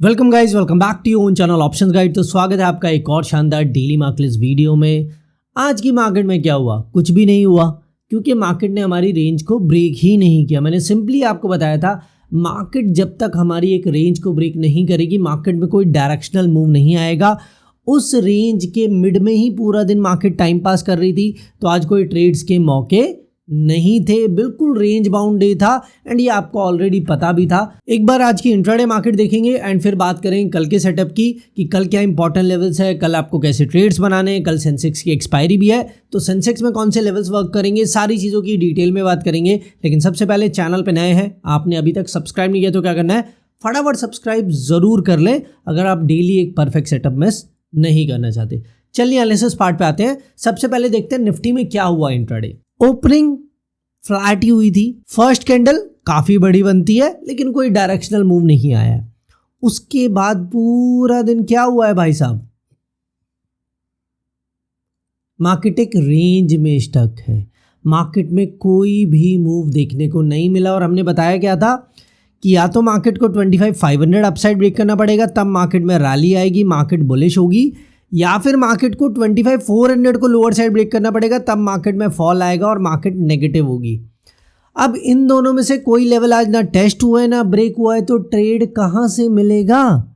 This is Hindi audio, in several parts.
Welcome guys, welcome back to your own channel options guide. तो स्वागत है आपका एक और शानदार डेली मार्केट वीडियो में। आज की मार्केट में क्या हुआ? कुछ भी नहीं हुआ, क्योंकि मार्केट ने हमारी रेंज को ब्रेक ही नहीं किया। मैंने सिंपली आपको बताया था, मार्केट जब तक हमारी एक रेंज को ब्रेक नहीं करेगी, मार्केट में कोई डायरेक्शनल मूव नहीं आएगा। उस रेंज के मिड में ही पूरा दिन मार्केट टाइम पास कर रही थी, तो आज कोई ट्रेड्स के मौके नहीं थे, बिल्कुल रेंज बाउंड डे था एंड ये आपको ऑलरेडी पता भी था। एक बार आज की इंट्राडे मार्केट देखेंगे एंड फिर बात करेंगे कल के सेटअप की कि कल क्या इंपॉर्टेंट लेवल्स है, कल आपको कैसे ट्रेड्स बनाने हैं। कल सेंसेक्स की एक्सपायरी भी है, तो सेंसेक्स में कौन से लेवल्स वर्क करेंगे, सारी चीज़ों की डिटेल में बात करेंगे। लेकिन सबसे पहले चैनल पर नए हैं, आपने अभी तक सब्सक्राइब नहीं किया तो क्या करना है, फटाफट सब्सक्राइब जरूर कर लें अगर आप डेली एक परफेक्ट सेटअप मिस नहीं करना चाहते। चलिए एनालिसिस पार्ट पे आते हैं। सबसे पहले देखते हैं निफ्टी में क्या हुआ। इंट्राडे ओपनिंग फ्लैट ही हुई थी, फर्स्ट कैंडल काफी बड़ी बनती है लेकिन कोई डायरेक्शनल मूव नहीं आया। उसके बाद पूरा दिन क्या हुआ है भाई साहब, मार्केट एक रेंज में स्टक है, मार्केट में कोई भी मूव देखने को नहीं मिला। और हमने बताया क्या था कि या तो मार्केट को 25,500 अपसाइड ब्रेक करना पड़ेगा, तब मार्केट में रैली आएगी, मार्केट बुलिश होगी, या फिर मार्केट को 25,400 को लोअर साइड ब्रेक करना पड़ेगा, तब मार्केट में फॉल आएगा और मार्केट नेगेटिव होगी। अब इन दोनों में से कोई लेवल आज ना टेस्ट हुआ है ना ब्रेक हुआ है, तो ट्रेड कहाँ से मिलेगा?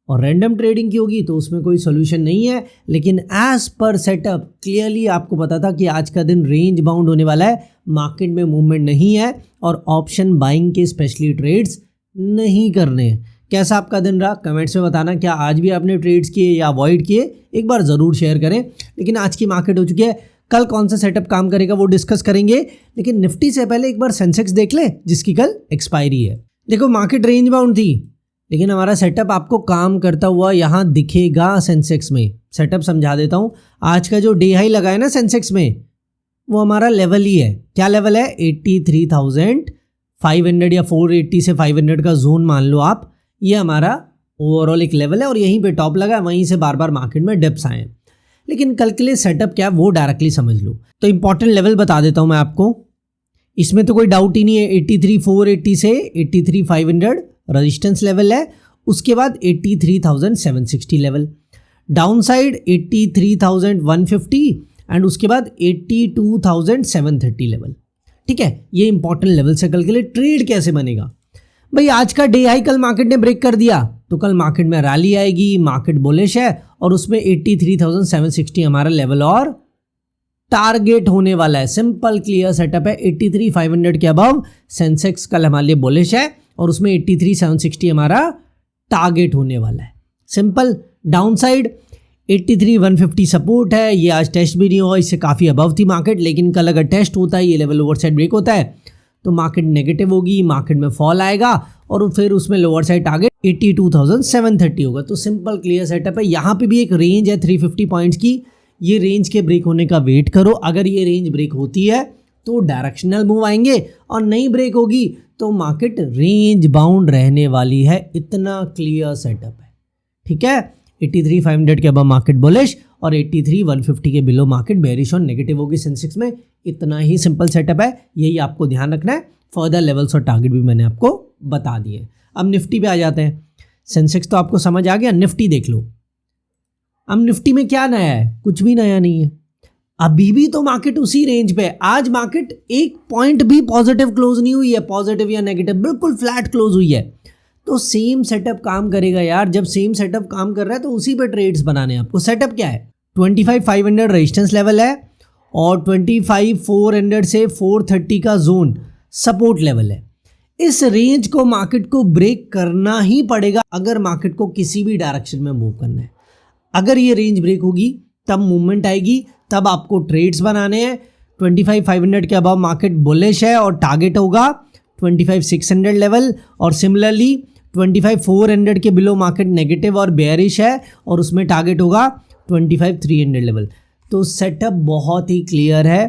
और रैंडम ट्रेडिंग की होगी तो उसमें कोई सोल्यूशन नहीं है। लेकिन एज पर सेटअप क्लियरली आपको पता था कि आज का दिन रेंज बाउंड होने वाला है, मार्केट में मूवमेंट नहीं है और ऑप्शन बाइंग के स्पेशली ट्रेड्स नहीं करने हैं। कैसा आपका दिन रहा कमेंट्स में बताना। क्या आज भी आपने ट्रेड्स किए या अवॉइड किए, एक बार ज़रूर शेयर करें। लेकिन आज की मार्केट हो चुकी है, कल कौन सा सेटअप काम करेगा वो डिस्कस करेंगे। लेकिन निफ्टी से पहले एक बार सेंसेक्स देख लें जिसकी कल एक्सपायरी है। देखो मार्केट रेंज बाउंड थी, लेकिन हमारा सेटअप आपको काम करता हुआ यहाँ दिखेगा। सेंसेक्स में सेटअप समझा देता हूँ। आज का जो डे हाई लगा है ना सेंसेक्स में, वो हमारा लेवल ही है। क्या लेवल है? 83,500 या 480 से 500 का जोन मान लो आप। ये हमारा ओवरऑल एक लेवल है और यहीं पे टॉप लगा है, वहीं से बार बार मार्केट में डिप्स आए हैं। लेकिन कल के लिए सेटअप क्या है वो डायरेक्टली समझ लो। तो इंपॉर्टेंट लेवल बता देता हूं मैं आपको, इसमें तो कोई डाउट ही नहीं है। 83,480 से 83,500 रेजिस्टेंस लेवल है, उसके बाद 83,760 लेवल, डाउन साइड 83,150 एंड उसके बाद 82,730 लेवल। ठीक है, ये इंपॉर्टेंट लेवल से कल के लिए ट्रेड कैसे बनेगा भाई। आज का डे हाई कल मार्केट ने ब्रेक कर दिया तो कल मार्केट में रैली आएगी, मार्केट बुलिश है और उसमें 83,760 हमारा लेवल और टारगेट होने वाला है। सिंपल क्लियर सेटअप है। 83,500 के अबव सेंसेक्स कल हमारे लिए बुलिश है और उसमें 83,760 हमारा टारगेट होने वाला है। सिंपल। डाउन साइड 83,150 सपोर्ट है, ये आज टेस्ट भी नहीं हुआ, इससे काफ़ी अबव थी मार्केट। लेकिन कल अगर टेस्ट होता है, ये लेवल ओवर साइड ब्रेक होता है, तो मार्केट नेगेटिव होगी, मार्केट में फॉल आएगा और फिर उसमें लोअर साइड टारगेट 82,730 होगा। तो सिंपल क्लियर सेटअप है। यहाँ पे भी एक रेंज है 350 पॉइंट्स की, ये रेंज के ब्रेक होने का वेट करो। अगर ये रेंज ब्रेक होती है तो डायरेक्शनल मूव आएंगे और नहीं ब्रेक होगी तो मार्केट रेंज बाउंड रहने वाली है। इतना क्लियर सेटअप है। ठीक है, 83,500 के अबव मार्केट बुलिश और 83,150 के बिलो मार्केट बेरिश और नेगेटिव होगी सेंसेक्स में। इतना ही सिंपल सेटअप है, यही आपको ध्यान रखना है। फर्दर लेवल्स और टारगेट भी मैंने आपको बता दिए। अब निफ्टी पे आ जाते हैं। सेंसेक्स तो आपको समझ आ गया, निफ्टी देख लो। अब निफ्टी में क्या नया है? कुछ भी नया नहीं है, अभी भी तो मार्केट उसी रेंज पे है। आज मार्केट एक पॉइंट भी पॉजिटिव क्लोज नहीं हुई है, पॉजिटिव या नेगेटिव, बिल्कुल फ्लैट क्लोज हुई है। तो सेम सेटअप काम करेगा यार। जब सेम सेटअप काम कर रहा है तो उसी पे ट्रेड्स बनाने हैं आपको। सेटअप क्या है? 25,500 रेजिस्टेंस लेवल है और 25,400 से 430 का जोन सपोर्ट लेवल है। इस रेंज को मार्केट को ब्रेक करना ही पड़ेगा अगर मार्केट को किसी भी डायरेक्शन में मूव करना है। अगर ये रेंज ब्रेक होगी तब मूवमेंट आएगी, तब आपको ट्रेड्स बनाने हैं। 25,500 के अबव मार्केट बुलिश है और टारगेट होगा 25,600 लेवल, और सिमिलरली 25,400 के बिलो मार्केट नेगेटिव और बेयरिश है और उसमें टारगेट होगा 25,300 लेवल। तो सेटअप बहुत ही क्लियर है।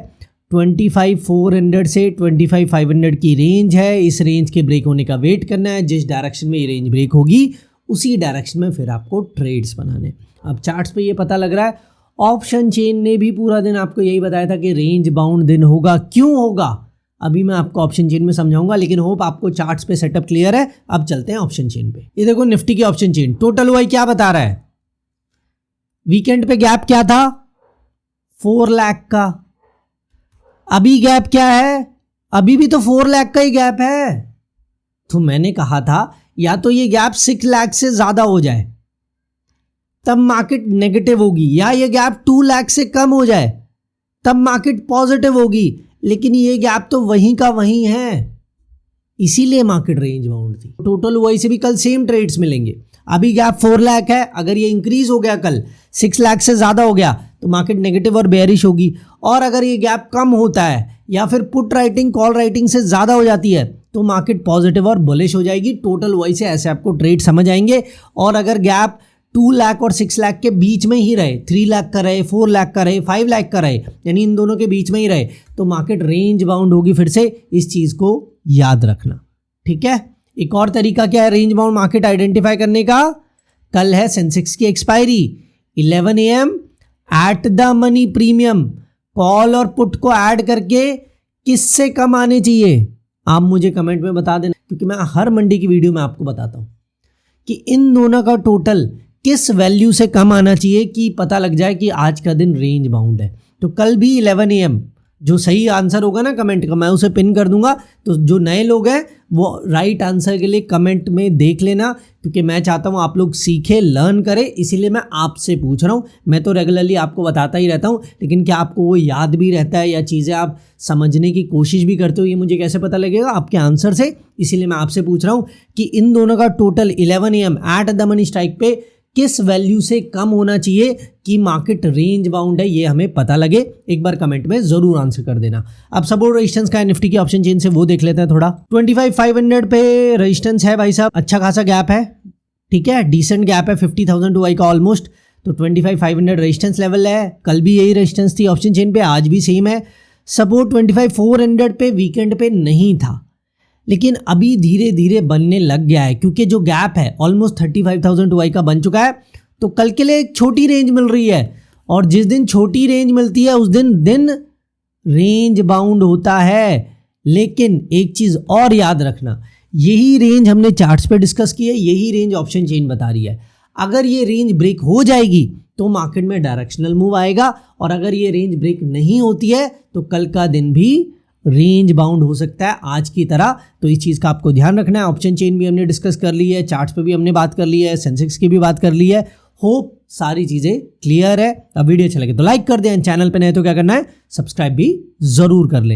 25,400 से 25,500 की रेंज है, इस रेंज के ब्रेक होने का वेट करना है। जिस डायरेक्शन में ये रेंज ब्रेक होगी उसी डायरेक्शन में फिर आपको ट्रेड्स बनाने। अब चार्ट्स पे ये पता लग रहा है, ऑप्शन चेन ने भी पूरा दिन आपको यही बताया था कि रेंज बाउंड दिन होगा। क्यों होगा? अभी मैं आपको ऑप्शन चेन में समझाऊंगा, लेकिन होप आपको चार्ट्स पे सेटअप क्लियर है। अब चलते हैं ऑप्शन चेन पे। ये देखो निफ्टी की ऑप्शन चेन, टोटल वाई क्या बता रहा है, वीकेंड पे गैप क्या था 4 लाख का, अभी गैप क्या है, अभी भी तो 4 लाख का ही गैप है। तो मैंने कहा था या तो ये गैप 6 लाख से ज्यादा हो जाए तब मार्केट नेगेटिव होगी, या ये गैप 2 लाख से कम हो जाए तब मार्केट पॉजिटिव होगी, लेकिन ये गैप तो वहीं का वहीं है, इसीलिए मार्केट रेंज बाउंड थी। टोटल वाई से भी कल सेम ट्रेड्स मिलेंगे। अभी गैप 4 लाख है, अगर ये इंक्रीज हो गया कल 6 लाख से ज्यादा हो गया तो मार्केट नेगेटिव और बेयरिश होगी, और अगर ये गैप कम होता है या फिर पुट राइटिंग कॉल राइटिंग से ज्यादा हो जाती है तो मार्केट पॉजिटिव और बुलिश हो जाएगी। टोटल वाई से ऐसे आपको ट्रेड समझ आएंगे। और अगर गैप 2 लाख और 6 लाख के बीच में ही रहे, 3 लाख का रहे, 4 लाख का रहे, 5 लाख का रहे, यानी इन दोनों के बीच में ही रहे, तो मार्केट रेंज बाउंड होगी। फिर से इस चीज को याद रखना, ठीक है। एक और तरीका क्या है रेंज बाउंड मार्केट आइडेंटिफाई करने का, कल है सेंसेक्स की expiry 11 AM at the money premium, call और पुट को ऐड करके किससे कम आने चाहिए, आप मुझे कमेंट में बता देना, क्योंकि मैं हर मंडे की वीडियो में आपको बताता हूं कि इन दोनों का टोटल किस वैल्यू से कम आना चाहिए कि पता लग जाए कि आज का दिन रेंज बाउंड है। तो कल भी 11 AM जो सही आंसर होगा ना कमेंट का, मैं उसे पिन कर दूंगा। तो जो नए लोग हैं वो राइट आंसर के लिए कमेंट में देख लेना, क्योंकि मैं चाहता हूँ आप लोग सीखें, लर्न करें, इसीलिए मैं आपसे पूछ रहा हूँ। मैं तो रेगुलरली आपको बताता ही रहता हूँ, लेकिन क्या आपको वो याद भी रहता है या चीज़ें आप समझने की कोशिश भी करते हो, ये मुझे कैसे पता लगेगा आपके आंसर से। इसीलिए मैं आपसे पूछ रहा हूँ कि इन दोनों का total 11 AM at the money strike पे किस वैल्यू से कम होना चाहिए कि मार्केट रेंज बाउंड है, ये हमें पता लगे। एक बार कमेंट में जरूर आंसर कर देना। अब सपोर्ट रेजिस्टेंस का है निफ्टी की ऑप्शन चेन से, वो देख लेते हैं थोड़ा। 25,500 पे रेजिस्टेंस है भाई साहब, अच्छा खासा गैप है, ठीक है, डिसेंट गैप है 50,000 टू आई का ऑलमोस्ट। तो 25,500 रेजिस्टेंस लेवल है, कल भी यही रेजिस्टेंस थी ऑप्शन चेन पे, आज भी सेम है। सपोर्ट 25,400 पे वीकेंड पे नहीं था, लेकिन अभी धीरे धीरे बनने लग गया है, क्योंकि जो गैप है ऑलमोस्ट 35,000 टू आई का बन चुका है। तो कल के लिए एक छोटी रेंज मिल रही है, और जिस दिन छोटी रेंज मिलती है उस दिन रेंज बाउंड होता है। लेकिन एक चीज और याद रखना, यही रेंज हमने चार्ट्स पे डिस्कस की है, यही रेंज ऑप्शन चेन बता रही है। अगर ये रेंज ब्रेक हो जाएगी तो मार्केट में डायरेक्शनल मूव आएगा, और अगर ये रेंज ब्रेक नहीं होती है तो कल का दिन भी रेंज बाउंड हो सकता है आज की तरह। तो इस चीज़ का आपको ध्यान रखना है। ऑप्शन चेन भी हमने डिस्कस कर ली है, चार्ट्स पे भी हमने बात कर ली है, सेंसेक्स की भी बात कर ली है। होप सारी चीज़ें क्लियर है। अब वीडियो अच्छा लगे तो लाइक कर दें, चैनल पे नए तो क्या करना है, सब्सक्राइब भी जरूर कर लें।